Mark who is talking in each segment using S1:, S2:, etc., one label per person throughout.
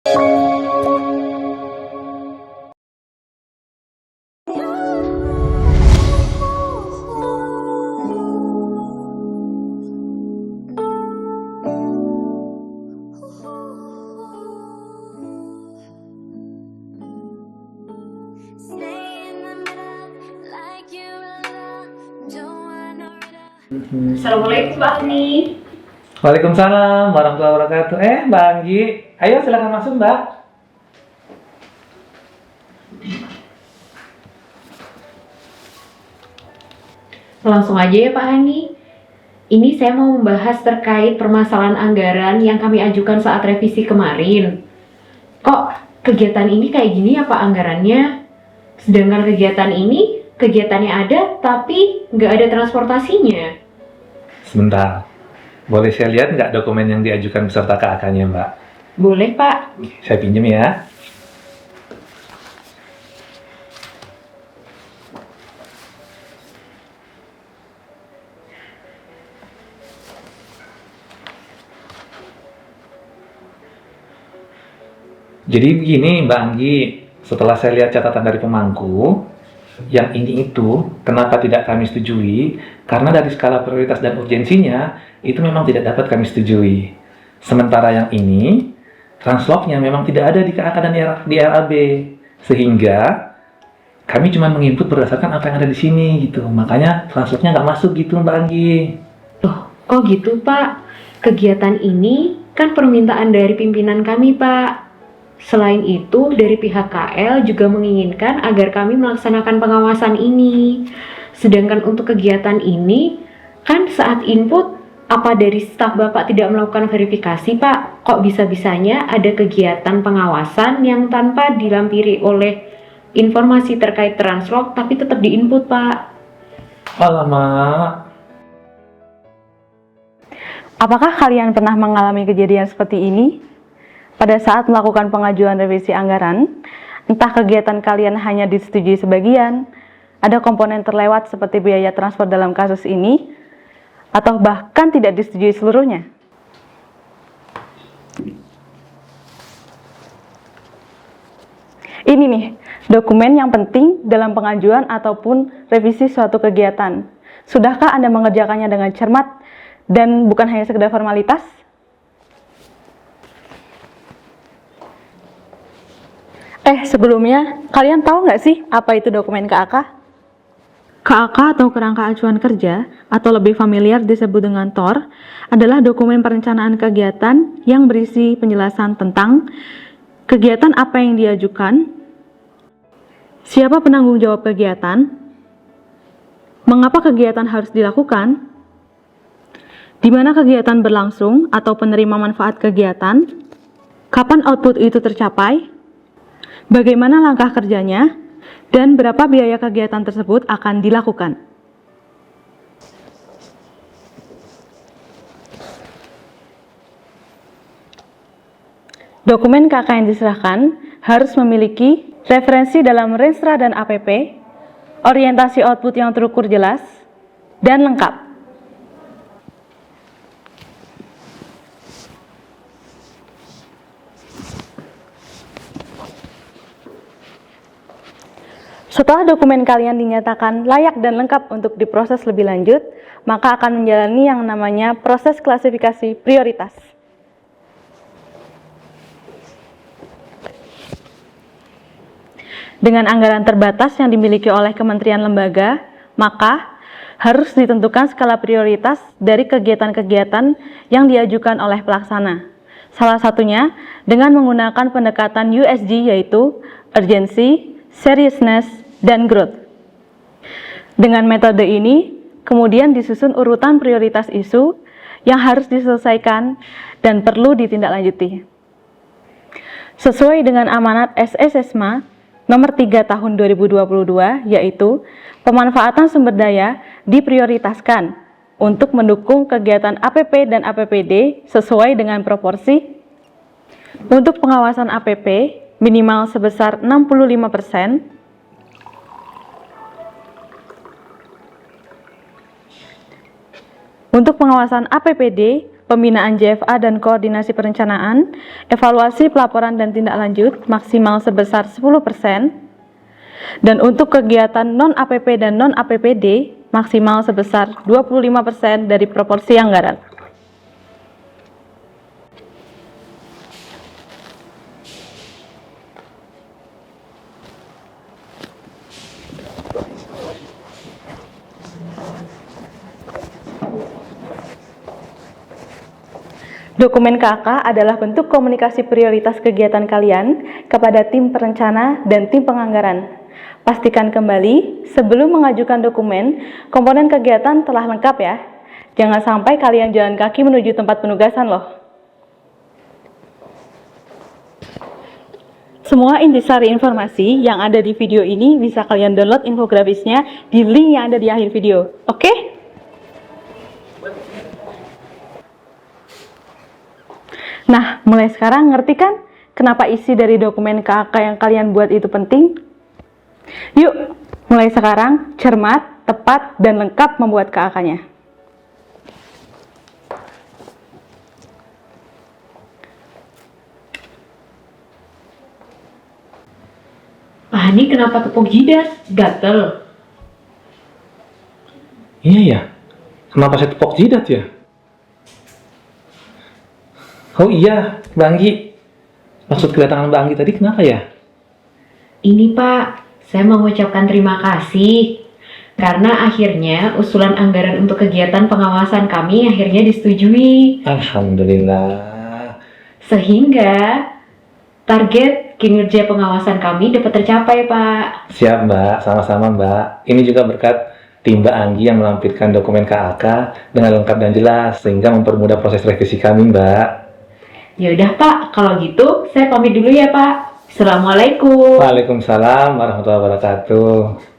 S1: Assalamualaikum Mbak Ani.
S2: Waalaikumsalam warahmatullahi wabarakatuh. Mbak Anggi, ayo silakan masuk Mbak.
S1: Langsung aja ya Pak Hani. Ini saya mau membahas terkait permasalahan anggaran yang kami ajukan saat revisi kemarin. Kok kegiatan ini kayak gini ya Pak anggarannya? Sedangkan kegiatan ini, kegiatannya ada tapi nggak ada transportasinya.
S2: Sebentar, boleh saya lihat nggak dokumen yang diajukan beserta KAK-nya Mbak?
S1: Boleh Pak.
S2: Saya pinjam ya. Jadi begini Mbak Anggi, setelah saya lihat catatan dari pemangku, yang ini itu kenapa tidak kami setujui? Karena dari skala prioritas dan urgensinya, itu memang tidak dapat kami setujui. Sementara yang ini, translognya memang tidak ada di KAK dan di RAB. Sehingga, kami cuma menginput berdasarkan apa yang ada di sini gitu. Makanya translognya nggak masuk gitu Mbak Anggi.
S1: Loh, kok gitu Pak? Kegiatan ini kan permintaan dari pimpinan kami Pak. Selain itu, dari pihak KL juga menginginkan agar kami melaksanakan pengawasan ini. Sedangkan untuk kegiatan ini, kan saat input, apa dari staf Bapak tidak melakukan verifikasi Pak? Kok bisa-bisanya ada kegiatan pengawasan yang tanpa dilampiri oleh informasi terkait translog tapi tetap diinput Pak?
S2: Alamak.
S3: Apakah kalian pernah mengalami kejadian seperti ini? Pada saat melakukan pengajuan revisi anggaran, entah kegiatan kalian hanya disetujui sebagian, ada komponen terlewat seperti biaya transport dalam kasus ini, atau bahkan tidak disetujui seluruhnya. Ini nih, dokumen yang penting dalam pengajuan ataupun revisi suatu kegiatan. Sudahkah Anda mengerjakannya dengan cermat dan bukan hanya sekedar formalitas? Sebelumnya, kalian tahu nggak sih apa itu dokumen KAK? KAK atau Kerangka Acuan Kerja, atau lebih familiar disebut dengan TOR, adalah dokumen perencanaan kegiatan yang berisi penjelasan tentang kegiatan apa yang diajukan, siapa penanggung jawab kegiatan, mengapa kegiatan harus dilakukan, di mana kegiatan berlangsung atau penerima manfaat kegiatan, kapan output itu tercapai, bagaimana langkah kerjanya, dan berapa biaya kegiatan tersebut akan dilakukan. Dokumen KK yang diserahkan harus memiliki referensi dalam Renstra dan APP, orientasi output yang terukur jelas, dan lengkap. Setelah dokumen kalian dinyatakan layak dan lengkap untuk diproses lebih lanjut, maka akan menjalani yang namanya proses klasifikasi prioritas. Dengan anggaran terbatas yang dimiliki oleh kementerian lembaga, maka harus ditentukan skala prioritas dari kegiatan-kegiatan yang diajukan oleh pelaksana. Salah satunya dengan menggunakan pendekatan USG, yaitu urgency, seriousness, dan growth. Dengan metode ini, kemudian disusun urutan prioritas isu yang harus diselesaikan dan perlu ditindaklanjuti. Sesuai dengan amanat SSSMA nomor 3 tahun 2022, yaitu pemanfaatan sumber daya diprioritaskan untuk mendukung kegiatan APP dan APPD sesuai dengan proporsi. Untuk pengawasan APP minimal sebesar 65%, untuk pengawasan APPD pembinaan JFA dan koordinasi perencanaan, evaluasi pelaporan dan tindak lanjut maksimal sebesar 10%, dan untuk kegiatan non-APP dan non-APPD maksimal sebesar 25% dari proporsi anggaran. Dokumen KK adalah bentuk komunikasi prioritas kegiatan kalian kepada tim perencana dan tim penganggaran. Pastikan kembali sebelum mengajukan dokumen, komponen kegiatan telah lengkap ya. Jangan sampai kalian jalan kaki menuju tempat penugasan loh. Semua intisari informasi yang ada di video ini bisa kalian download infografisnya di link yang ada di akhir video. Oke? Nah, mulai sekarang ngerti kan kenapa isi dari dokumen KK yang kalian buat itu penting? Yuk, mulai sekarang cermat, tepat, dan lengkap membuat KK-nya.
S1: Pak Hani kenapa tepuk jidat? Gatel.
S2: Iya ya, kenapa saya tepok jidat ya? Oh iya, Mbak Anggi. Maksud kedatangan Mbak Anggi tadi kenapa ya?
S1: Ini Pak, saya mau mengucapkan terima kasih. Karena akhirnya usulan anggaran untuk kegiatan pengawasan kami akhirnya disetujui.
S2: Alhamdulillah.
S1: Sehingga target kinerja pengawasan kami dapat tercapai, Pak.
S2: Siap Mbak, sama-sama Mbak. Ini juga berkat tim Mbak Anggi yang melampirkan dokumen KAK dengan lengkap dan jelas, sehingga mempermudah proses revisi kami Mbak.
S1: Ya udah Pak, kalau gitu saya pamit dulu ya Pak. Assalamualaikum.
S2: Waalaikumsalam warahmatullahi wabarakatuh.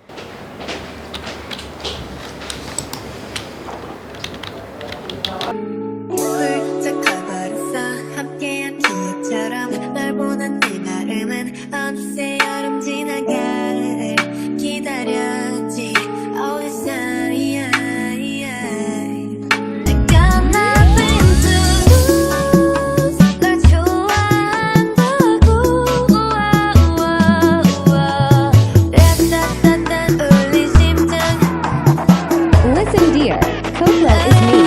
S4: Listen dear, Code Love is me.